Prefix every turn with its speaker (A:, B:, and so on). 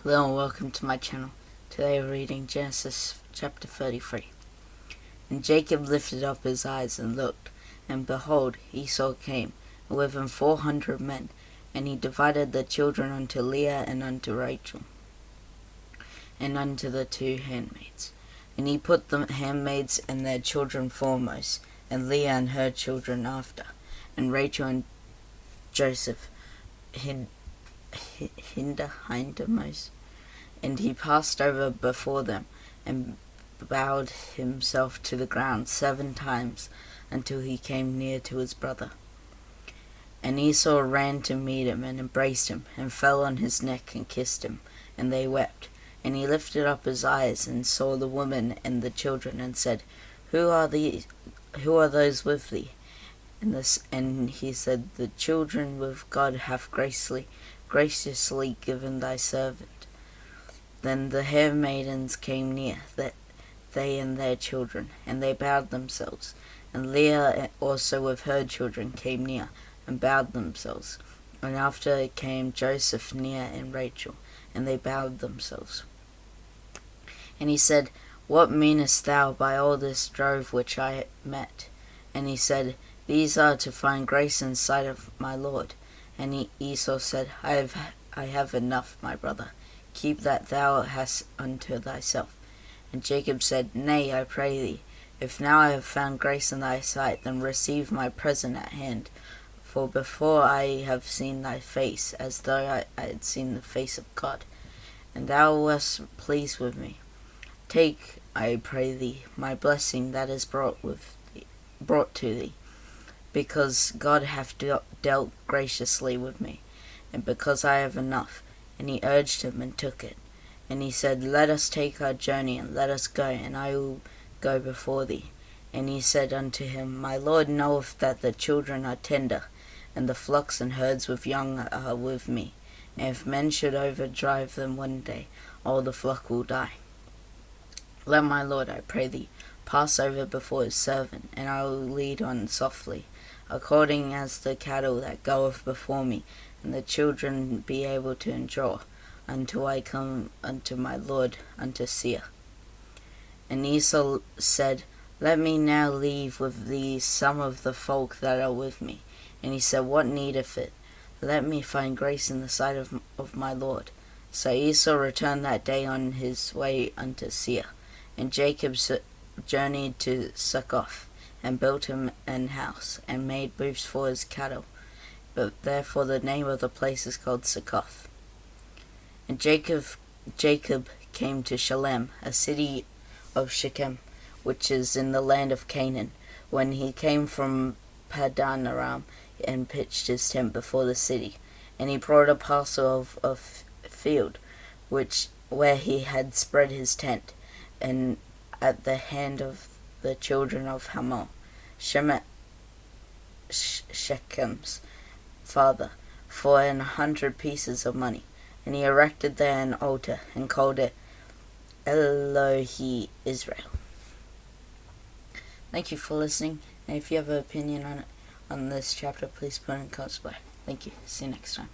A: Hello and welcome to my channel. Today we're reading Genesis chapter 33. And Jacob lifted up his eyes and looked, and behold, Esau came, and with him 400 men, and he divided the children unto Leah and unto Rachel, and unto the two handmaids. And he put the handmaids and their children foremost, and Leah and her children after, and Rachel and Joseph hindermost. And he passed over before them, and bowed himself to the ground 7 times, until he came near to his brother. And Esau ran to meet him, and embraced him, and fell on his neck, and kissed him, and they wept. And he lifted up his eyes, and saw the woman and the children, and said, Who are those with thee? And he said, The children which God hath graciously given thy servant. Then the handmaidens came near, they and their children, and they bowed themselves. And Leah also with her children came near, and bowed themselves. And after came Joseph near, and Rachel, and they bowed themselves. And he said, What meanest thou by all this drove which I met? And he said, These are to find grace in sight of my Lord. And Esau said, I have enough, my brother. Keep that thou hast unto thyself. And Jacob said, Nay, I pray thee, if now I have found grace in thy sight, then receive my present at hand. For before I have seen thy face, as though I had seen the face of God, and thou wast pleased with me. Take, I pray thee, my blessing that is brought to thee, because God hath dealt graciously with me, and because I have enough. And he urged him, and took it. And he said, Let us take our journey, and let us go, and I will go before thee. And he said unto him, My Lord knoweth that the children are tender, and the flocks and herds with young are with me. And if men should overdrive them one day, all the flock will die. Let my Lord, I pray thee, pass over before his servant, and I will lead on softly, according as the cattle that goeth before me, and the children be able to endure, until I come unto my Lord unto Seir. And Esau said, Let me now leave with thee some of the folk that are with me. And he said, What needeth it? Let me find grace in the sight of my Lord. So Esau returned that day on his way unto Seir. And Jacob journeyed to Succoth, and built him an house, and made booths for his cattle. But therefore the name of the place is called Succoth. And Jacob came to Shalem, a city of Shechem, which is in the land of Canaan, when he came from Padan Aram, and pitched his tent before the city. And he brought a parcel of field, where he had spread his tent, and at the hand of the children of Hamor, Shechem's father, for 100 pieces of money. And he erected there an altar, and called it Elohe Israel. Thank you for listening, and if you have an opinion on this chapter, please put it in comments below. Thank you. See you next time.